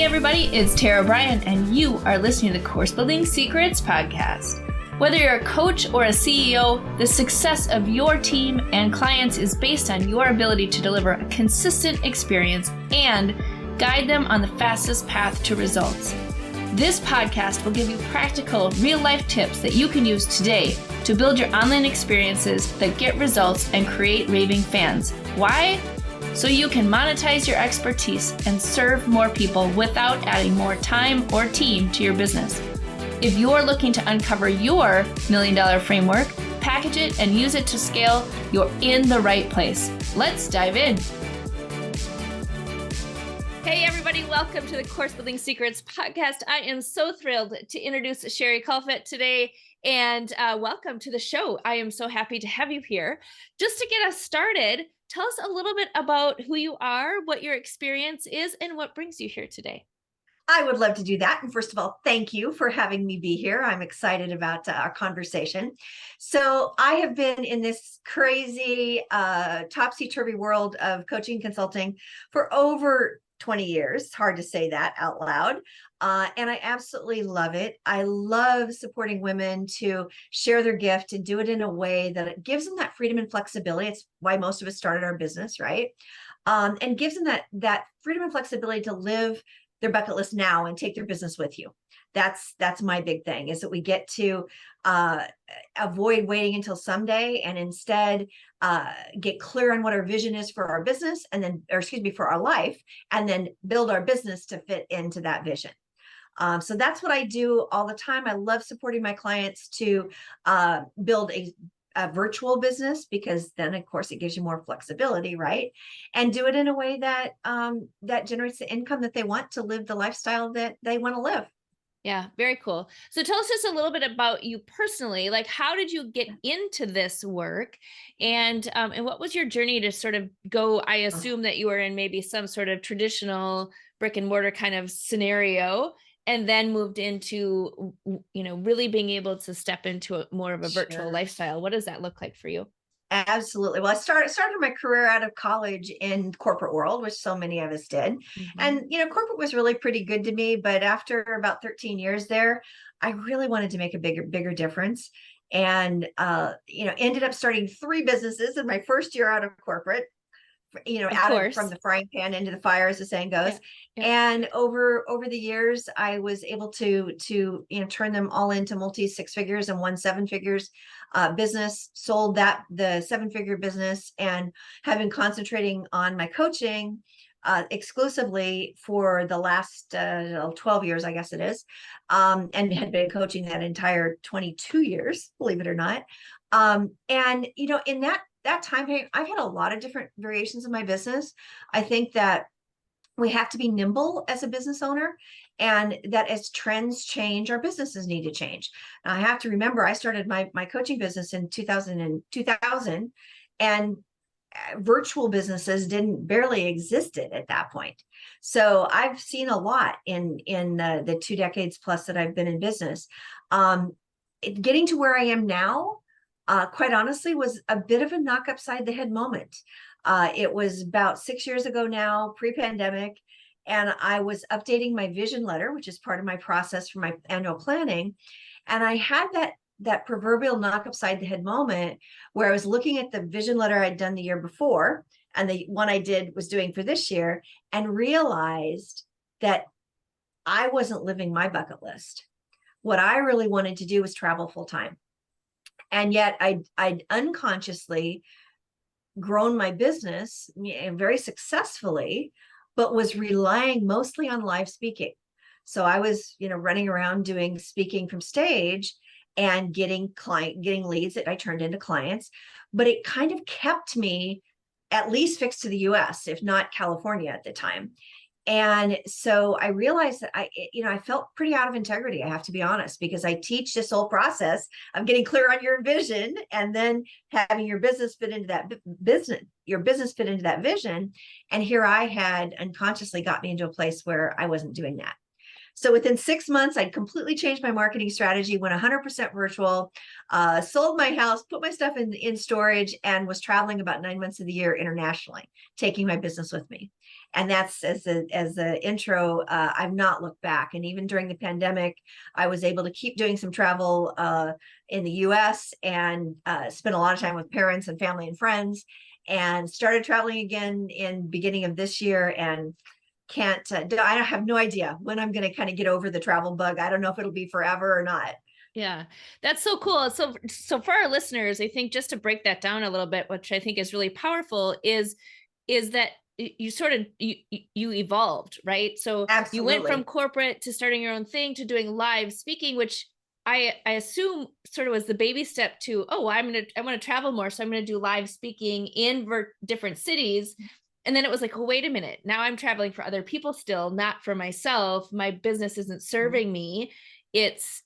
Hey everybody, it's Tara Bryan, and you are listening to the Course Building Secrets podcast. Whether you're a coach or a CEO, the success of your team and clients is based on your ability to deliver a consistent experience and guide them on the fastest path to results. This podcast will give you practical, real-life tips that you can use today to build your online experiences that get results and create raving fans. Why? So you can monetize your expertise and serve more people without adding more time or team to your business. If you're looking to uncover your $1 million framework, package it, and use it to scale, you're in the right place. Let's dive in. Hey everybody, welcome to the Course Building Secrets podcast. I am so thrilled to introduce Sherri Coffelt today, and welcome to the show. I am so happy to have you here. Just to get us started, tell us a little bit about who you are, what your experience is, and what brings you here today. I would love to do that. And first of all, thank you for having me be here. I'm excited about our conversation. So I have been in this crazy, topsy-turvy world of coaching and consulting for over 20 years. It's hard to say that out loud. And I absolutely love it. I love supporting women to share their gift and do it in a way that it gives them that freedom and flexibility. It's why most of us started our business, right? And gives them that freedom and flexibility to live their bucket list now and take their business with you. That's my big thing, is that we get to avoid waiting until someday and instead get clear on what our vision is for our business, and then, for our life, and then build our business to fit into that vision. So that's what I do all the time. I love supporting my clients to build a virtual business, because then of course it gives you more flexibility, right? And do it in a way that that generates the income that they want to live the lifestyle that they want to live. Yeah, very cool. So tell us just a little bit about you personally. Like, how did you get into this work, and what was your journey to sort of go? I assume that you were in maybe some sort of traditional brick and mortar kind of scenario, and then moved into, really being able to step into more of a virtual lifestyle. What does that look like for you? Absolutely. Well, I started my career out of college in corporate world, which so many of us did. Mm-hmm. And, corporate was really pretty good to me. But after about 13 years there, I really wanted to make a bigger difference. And, ended up starting 3 businesses in my first year out of corporate, from the frying pan into the fire, as the saying goes. Yeah. And over the years, I was able to turn them all into multi 6 figures and 1 7 figures business. Sold the 7-figure business, and have been concentrating on my coaching exclusively for the last 12 years, I guess it is, and had been coaching that entire 22 years, believe it or not. And in that time period, I've had a lot of different variations of my business. I think that we have to be nimble as a business owner, and that as trends change, our businesses need to change. Now, I have to remember, I started my coaching business in 2000, and virtual businesses barely existed at that point. So I've seen a lot in the 2 decades plus that I've been in business. Getting to where I am now, quite honestly, was a bit of a knock upside the head moment. It was about 6 years ago now, pre-pandemic, and I was updating my vision letter, which is part of my process for my annual planning. And I had that proverbial knock upside the head moment where I was looking at the vision letter I'd done the year before, and the one I was doing for this year, and realized that I wasn't living my bucket list. What I really wanted to do was travel full time. And yet I'd unconsciously grown my business very successfly, but was relying mostly on live speaking. So I was, running around doing speaking from stage and getting leads that I turned into clients, but it kind of kept me at least fixed to the US, if not California at the time. And so I realized that I felt pretty out of integrity, I have to be honest, because I teach this whole process of getting clear on your vision and then having your business fit into that vision. And here I had unconsciously got me into a place where I wasn't doing that. So within 6 months, I'd completely changed my marketing strategy, went 100% virtual, sold my house, put my stuff in storage, and was traveling about 9 months of the year internationally, taking my business with me. And that's as the intro. I've not looked back. And even during the pandemic, I was able to keep doing some travel in the US and spent a lot of time with parents and family and friends, and started traveling again in beginning of this year. And I have no idea when I'm going to kind of get over the travel bug. I don't know if it'll be forever or not. Yeah, that's so cool. So for our listeners, I think just to break that down a little bit, which I think is really powerful, is that you sort of you evolved, right? So you went from Absolutely. corporate to starting your own thing to doing live speaking, which I assume sort of was the baby step to, oh, I want to travel more, so I'm going to do live speaking in different cities. And then it was like, oh, wait a minute. Now I'm traveling for other people still, not for myself. My business isn't serving me. It's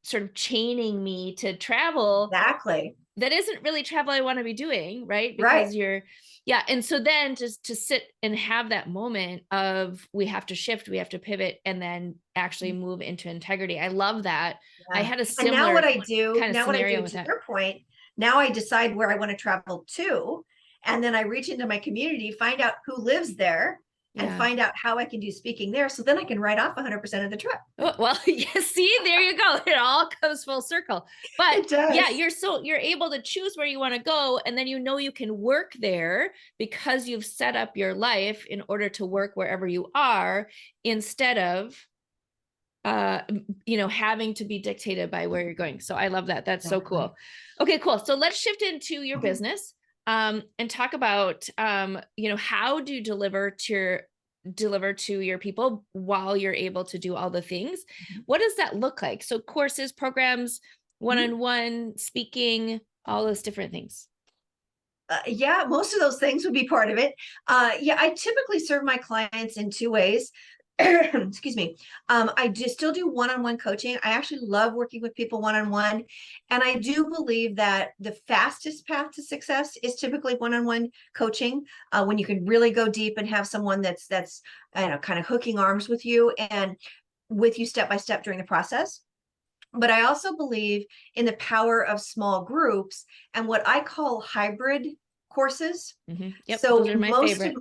sort of chaining me to travel Exactly. that isn't really travel I want to be doing, right? Right. Because yeah. And so then just to sit and have that moment of we have to shift, we have to pivot, and then actually move into integrity. I love that. I Yeah. had a And now similar kind of now what I scenario do with to that. your point, now I decide where I want to travel to. And then I reach into my community, find out who lives there, and Yeah. find out how I can do speaking there. So then I can write off 100% of the trip. Oh, well, yeah, see, there you go. It all comes full circle. But It yeah, does. you're able to choose where you want to go, and then you can work there because you've set up your life in order to work wherever you are, instead of having to be dictated by where you're going. So I love that. That's so Exactly. cool. Okay, cool. So let's shift into your business and talk about how do you deliver to your people while you're able to do all the things. What does that look like? So courses, programs, one-on-one speaking, all those different things. Yeah, most of those things would be part of it. Yeah, I typically serve my clients in two ways. Excuse me. I still do one-on-one coaching. I actually love working with people one-on-one. And I do believe that the fastest path to success is typically one-on-one coaching, when you can really go deep and have someone that's kind of hooking arms with you and with you step by step during the process. But I also believe in the power of small groups and what I call hybrid courses. Yep, those are my favorite.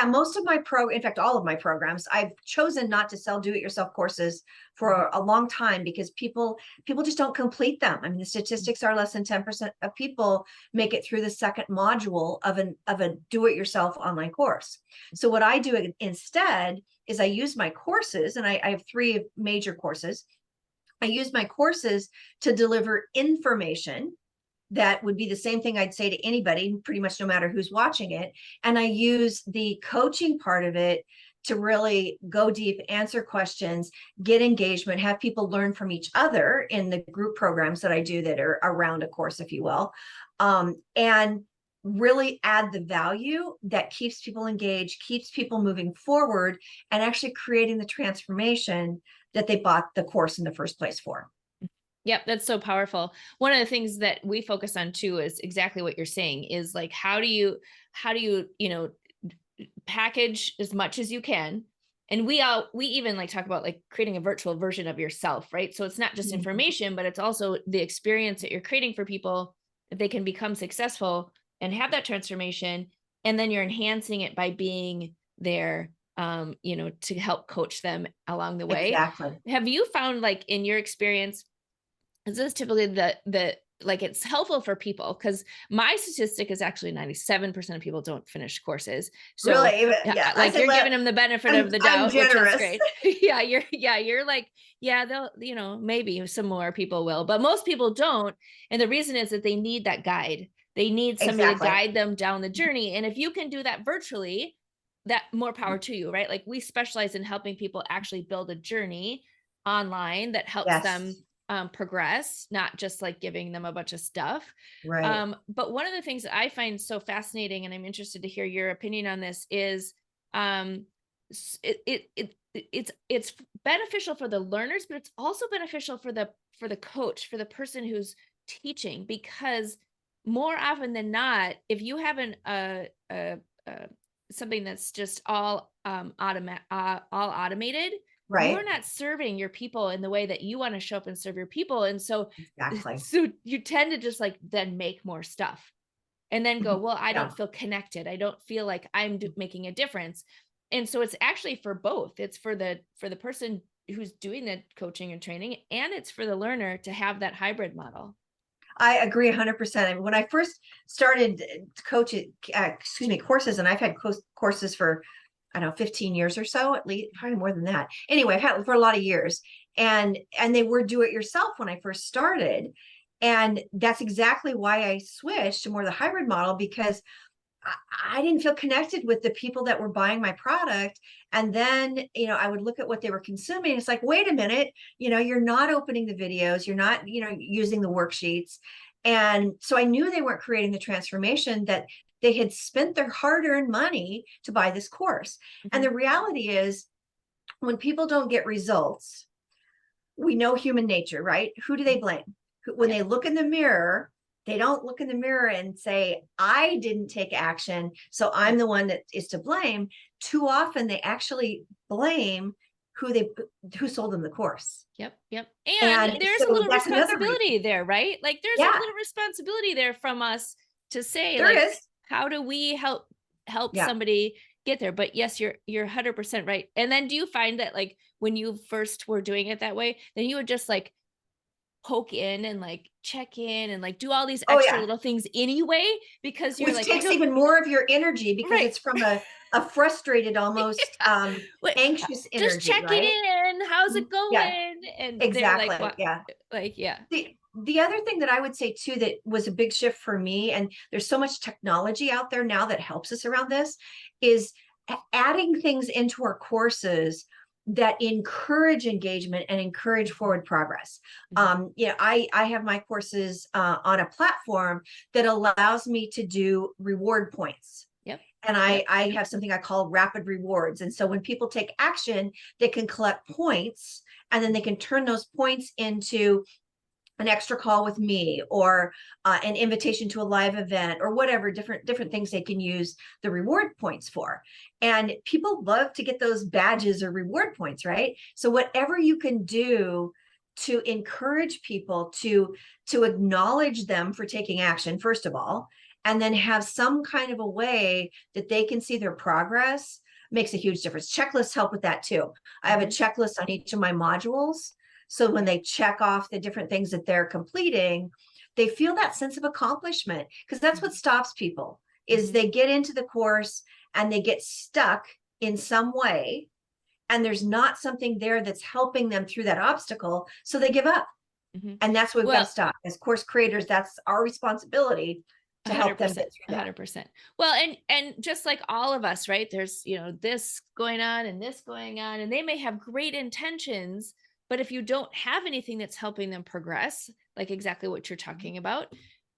Most of in fact, all of my programs, I've chosen not to sell do-it-yourself courses for a long time because people just don't complete them. I mean, the statistics are less than 10% of people make it through the second module of a do-it-yourself online course. So what I do instead is I use my courses, and I have 3 major courses. I use my courses to deliver information that would be the same thing I'd say to anybody, pretty much no matter who's watching it. And I use the coaching part of it to really go deep, answer questions, get engagement, have people learn from each other in the group programs that I do that are around a course, if you will, and really add the value that keeps people engaged, keeps people moving forward, and actually creating the transformation that they bought the course in the first place for. Yep, that's so powerful. One of the things that we focus on too is exactly what you're saying, is like, how do you package as much as you can. And we even like talk about like creating a virtual version of yourself, right? So it's not just information, but it's also the experience that you're creating for people, that they can become successful and have that transformation. And then you're enhancing it by being there, to help coach them along the way. Exactly. Have you found, like, in your experience, is this typically the like, it's helpful for people? Because my statistic is actually 97% of people don't finish courses. So Really? yeah, like, you're giving them the benefit of the I'm doubt, which is generous. great. You're like, yeah, they'll, maybe some more people will, but most people don't. And the reason is that they need that guide. They need somebody Exactly. to guide them down the journey. And if you can do that virtually, that more power to you, right? Like, we specialize in helping people actually build a journey online that helps them progress, not just like giving them a bunch of stuff. Right. But one of the things that I find so fascinating, and I'm interested to hear your opinion on this, is it's beneficial for the learners, but it's also beneficial for the coach, for the person who's teaching, because more often than not, if you have something that's just all automated, you're Right. not serving your people in the way that you want to show up and serve your people. And so, Exactly. so you tend to just like then make more stuff and then go, Mhm. well, I Yeah. don't feel connected. I don't feel like I'm making a difference. And so it's actually for both. It's for the person who's doing the coaching and training, and it's for the learner to have that hybrid model. I agree 100%. And when I first started coaching, courses, and I've had courses for, I don't know, 15 years or so, at least, probably more than that. Anyway, I've had it for a lot of years, and they were do it yourself when I first started. And that's exactly why I switched to more of the hybrid model, because I didn't feel connected with the people that were buying my product. And then, I would look at what they were consuming. It's like, wait a minute, you're not opening the videos, you're not, using the worksheets. And so I knew they weren't creating the transformation that they had spent their hard-earned money to buy this course. And the reality is, when people don't get results, we know human nature, right? Who do they blame? When they look in the mirror, they don't look in the mirror and say, I didn't take action, so I'm the one that is to blame. Too often they actually blame who sold them the course. Yep. And And there's a so little that's another responsibility reason. there, right? Like there's Yeah, a little responsibility there from us to say, there like, is. how do we help Yeah. somebody get there? But yes, you're 100% right. And then do you find that like when you first were doing it that way, then you would just like poke in and like check in and like do all these Oh extra yeah. little things anyway because you're Which like, I takes don't even more of your energy, because right. it's from a frustrated, almost Wait, anxious just energy, checking right? in. How's it Yeah, going? And they're like, exactly. what? Yeah. Like, yeah. The other thing that I would say too, that was a big shift for me, and there's so much technology out there now that helps us around this, is adding things into our courses that encourage engagement and encourage forward progress. I have my courses on a platform that allows me to do reward points. Yep. And I have something I call rapid rewards. And so when people take action, they can collect points, and then they can turn those points into an extra call with me, or an invitation to a live event, or whatever different things they can use the reward points for. And people love to get those badges or reward points, right? So whatever you can do to encourage people to acknowledge them for taking action, first of all, and then have some kind of a way that they can see their progress, makes a huge difference. Checklists help with that too. I have a checklist on each of my modules, so when they check off the different things that they're completing, they feel that sense of accomplishment, because that's what stops people, is they get into the course and they get stuck in some way, and there's not something there that's helping them through that obstacle. So they give up. And that's what we've got to Well, stop. As course creators, that's our responsibility to help them get through that. 100%. Well, and just like all of us, right? There's, this going on and this going on, and they may have great intentions, but if you don't have anything that's helping them progress, like exactly what you're talking about,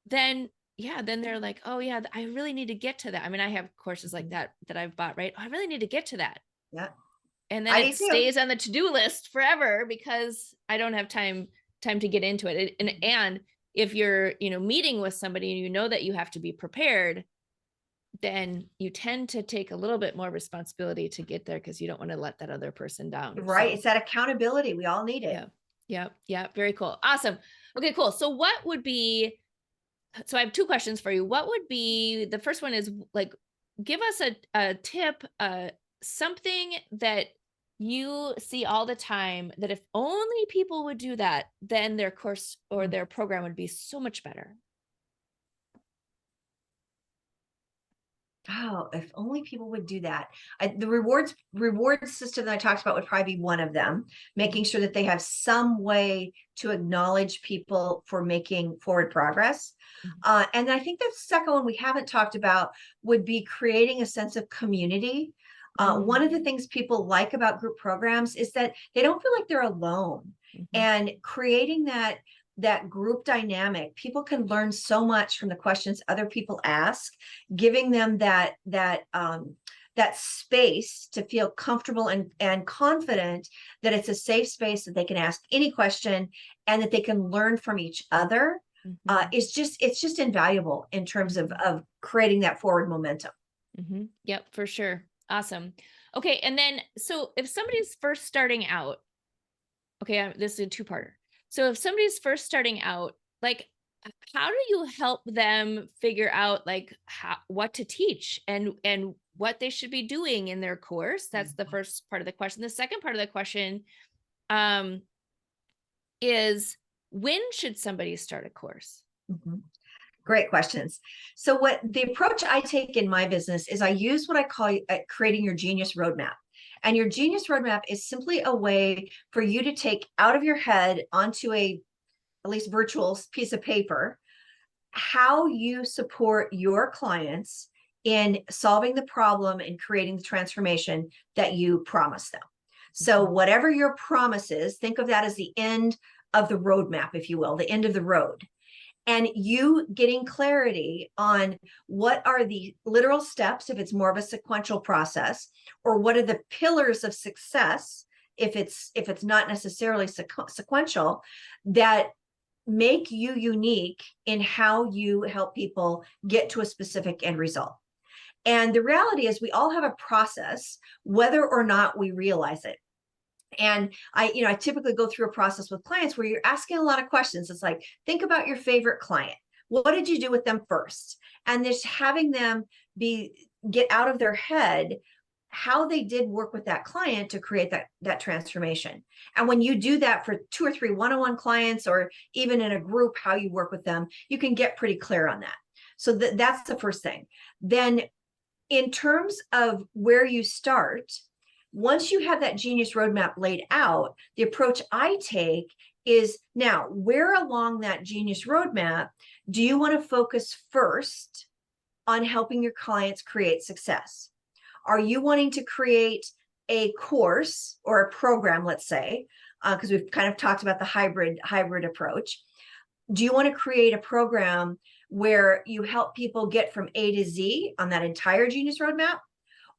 then yeah, then they're like, oh yeah, I really need to get to that. I mean, I have courses like that I've bought, right? I really need to get to that. Yeah. And then I it do too. stays on the to-do list forever because I don't have time to get into it. And if you're, meeting with somebody and you know that you have to be prepared, then you tend to take a little bit more responsibility to get there because you don't want to let that other person down. Right. So, It's that accountability. We all need it. yeah. Very cool. Awesome. Okay, cool. So I have two questions for you. What would be, the first one is like, give us a tip, something that you see all the time that if only people would do that, then their course or their program would be so much better. Oh, if only people would do that. The reward system that I talked about would probably be one of them, making sure that they have some way to acknowledge people for making forward progress. And I think the second one we haven't talked about would be creating a sense of community. One of the things people like about group programs is that they don't feel like they're alone. And creating that group dynamic, people can learn so much from the questions other people ask, giving them that space to feel comfortable and confident that it's a safe space that they can ask any question and that they can learn from each other. It's just invaluable in terms of creating that forward momentum. Yep, for sure. Awesome. Okay. And then, so if somebody's first starting out, okay, this is a two-parter. So if somebody's first starting out, like, how do you help them figure out like what to teach and what they should be doing in their course? That's the first part of the question. The second part of the question is, when should somebody start a course? Mhm. Great questions. So what the approach I take in my business is I use what I call creating your genius roadmap. And your genius roadmap is simply a way for you to take out of your head onto at least virtual piece of paper, how you support your clients in solving the problem and creating the transformation that you promise them. So whatever your promise is, think of that as the end of the roadmap, if you will, the end of the road. And you getting clarity on what are the literal steps, if it's more of a sequential process, or what are the pillars of success, if it's not necessarily sequential, that make you unique in how you help people get to a specific end result. And the reality is we all have a process, whether or not we realize it. And I typically go through a process with clients where you're asking a lot of questions. It's like, think about your favorite client. What did you do with them first? And just having them get out of their head how they did work with that client to create that transformation. And when you do that for 2 or 3 one-on-one clients, or even in a group, how you work with them, you can get pretty clear on that. So that's the first thing. Then in terms of where you start, once you have that genius roadmap laid out, the approach I take is, now, where along that genius roadmap do you want to focus first on helping your clients create success? Are you wanting to create a course or a program, let's say, because we've kind of talked about the hybrid approach. Do you want to create a program where you help people get from A to Z on that entire genius roadmap?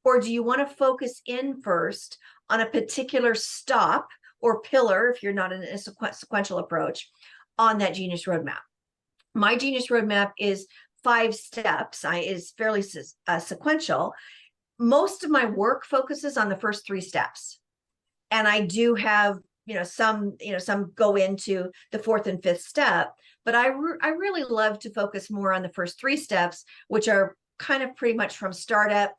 Or do you want to focus in first on a particular stop or pillar, if you're not in a sequential approach, on that genius roadmap? My genius roadmap is 5 steps, is fairly sequential. Most of my work focuses on the first 3 steps. And I do have, some go into the 4th and 5th step, but I really love to focus more on the first 3 steps, which are kind of pretty much from startup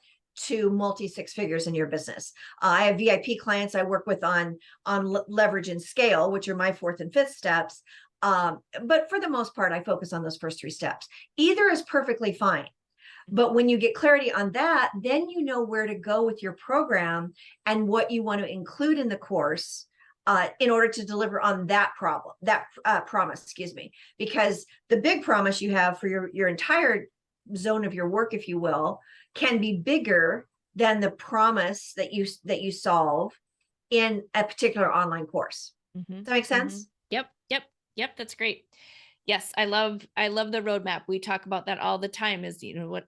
to multi 6 figures in your business. I have VIP clients I work with on leverage and scale, which are my 4th and 5th steps. But for the most part, I focus on those first 3 steps. Either is perfectly fine. But when you get clarity on that, then you know where to go with your program and what you want to include in the course in order to deliver on that promise, because the big promise you have for your entire zone of your work, if you will, can be bigger than the promise that you solve in a particular online course. Does that make sense? Yep. That's great. Yes, I love the roadmap. We talk about that all the time, is,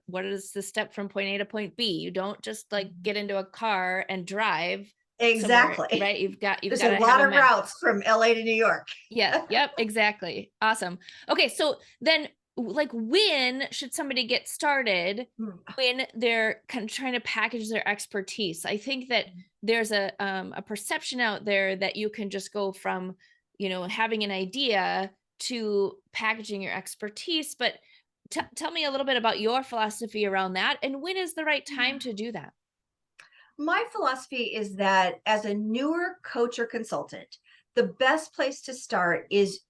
what is the step from point A to point B? You don't just like get into a car and drive. Exactly. Right. You've got a lot of routes from LA to New York. Yeah. Yep. Exactly. Awesome. Okay. So then, like, when should somebody get started when they're kind of trying to package their expertise? I think that there's a perception out there that you can just go from, having an idea to packaging your expertise, but tell me a little bit about your philosophy around that, and when is the right time to do that? My philosophy is that as a newer coach or consultant, the best place to start is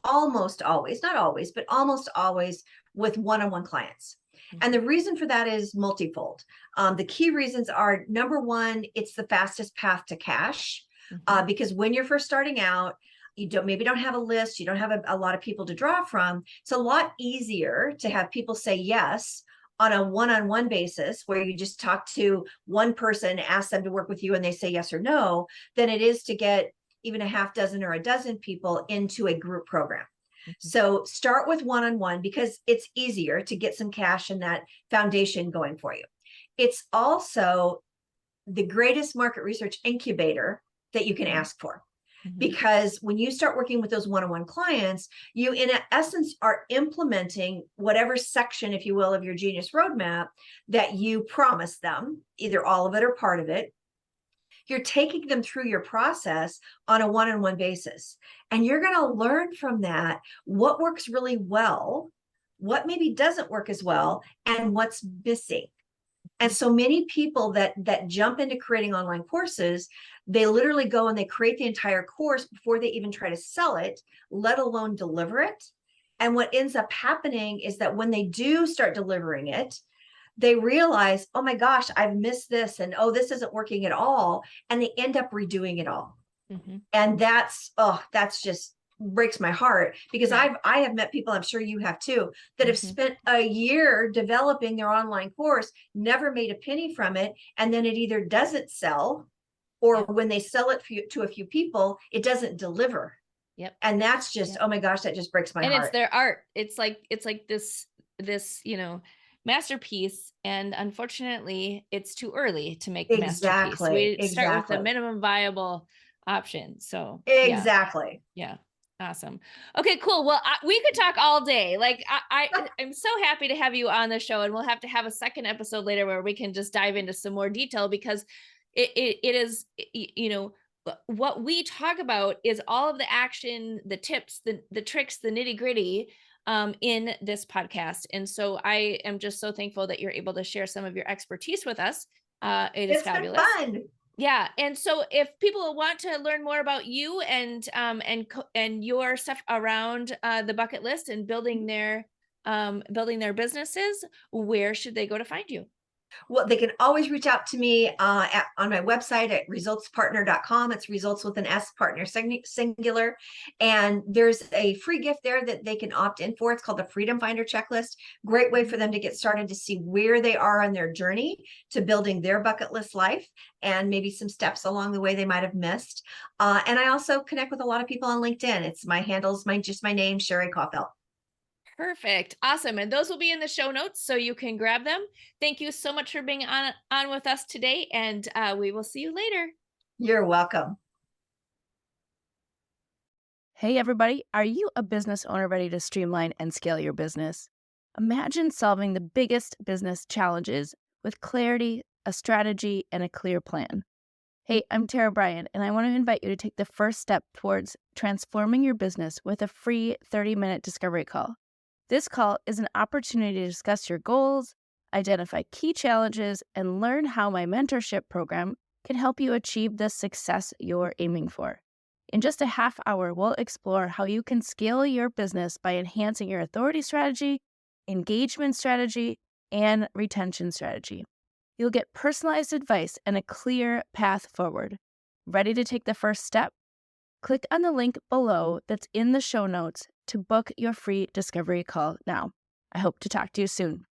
almost always, not always, but almost always with one-on-one clients. And the reason for that is multifold. The key reasons are, number one, it's the fastest path to cash, because when you're first starting out, you maybe don't have a list, you don't have a lot of people to draw from. It's a lot easier to have people say yes on a one-on-one basis, where you just talk to one person, ask them to work with you, and they say yes or no, than it is to get even a half dozen or a dozen people into a group program. So start with one-on-one, because it's easier to get some cash and that foundation going for you. It's also the greatest market research incubator that you can ask for. Because when you start working with those one-on-one clients, you in essence are implementing whatever section, if you will, of your genius roadmap that you promised them, either all of it or part of it. You're taking them through your process on a one-on-one basis. And you're going to learn from that what works really well, what maybe doesn't work as well, and what's missing. And so many people that jump into creating online courses, they literally go and they create the entire course before they even try to sell it, let alone deliver it. And what ends up happening is that when they do start delivering it, they realize, oh my gosh, I've missed this, and oh, this isn't working at all. And they end up redoing it all. Mm-hmm. And that's just breaks my heart, because I have met people, I'm sure you have too, that have spent a year developing their online course, never made a penny from it, and then it either doesn't sell, or when they sell it to a few people, it doesn't deliver. Yep. And that's just, oh my gosh, that just breaks my heart. And it's their art. It's like this, masterpiece. And unfortunately, it's too early to make the masterpiece. We start with the minimum viable option. So exactly. Yeah. Awesome. Okay, cool. Well, we could talk all day. Like I'm so happy to have you on the show, and we'll have to have a second episode later where we can just dive into some more detail, because it is, what we talk about is all of the action, the tips, the tricks, the nitty gritty in this podcast. And so I am just so thankful that you're able to share some of your expertise with us. It's fabulous. Been fun. Yeah. And so if people want to learn more about you and your stuff around the bucket list and building their businesses, where should they go to find you? Well, they can always reach out to me on my website at resultspartner.com. It's results with an S, partner singular. And there's a free gift there that they can opt in for. It's called the Freedom Finder checklist. Great way for them to get started, to see where they are on their journey to building their bucket list life, and maybe some steps along the way they might have missed. And I also connect with a lot of people on LinkedIn. It's my handles, just my name, Sherri Coffelt. Perfect. Awesome. And those will be in the show notes, so you can grab them. Thank you so much for being on with us today, and we will see you later. You're welcome. Hey everybody, are you a business owner ready to streamline and scale your business? Imagine solving the biggest business challenges with clarity, a strategy, and a clear plan. Hey, I'm Tara Bryan, and I want to invite you to take the first step towards transforming your business with a free 30-minute discovery call. This call is an opportunity to discuss your goals, identify key challenges, and learn how my mentorship program can help you achieve the success you're aiming for. In just a half hour, we'll explore how you can scale your business by enhancing your authority strategy, engagement strategy, and retention strategy. You'll get personalized advice and a clear path forward. Ready to take the first step? Click on the link below that's in the show notes to book your free discovery call now. I hope to talk to you soon.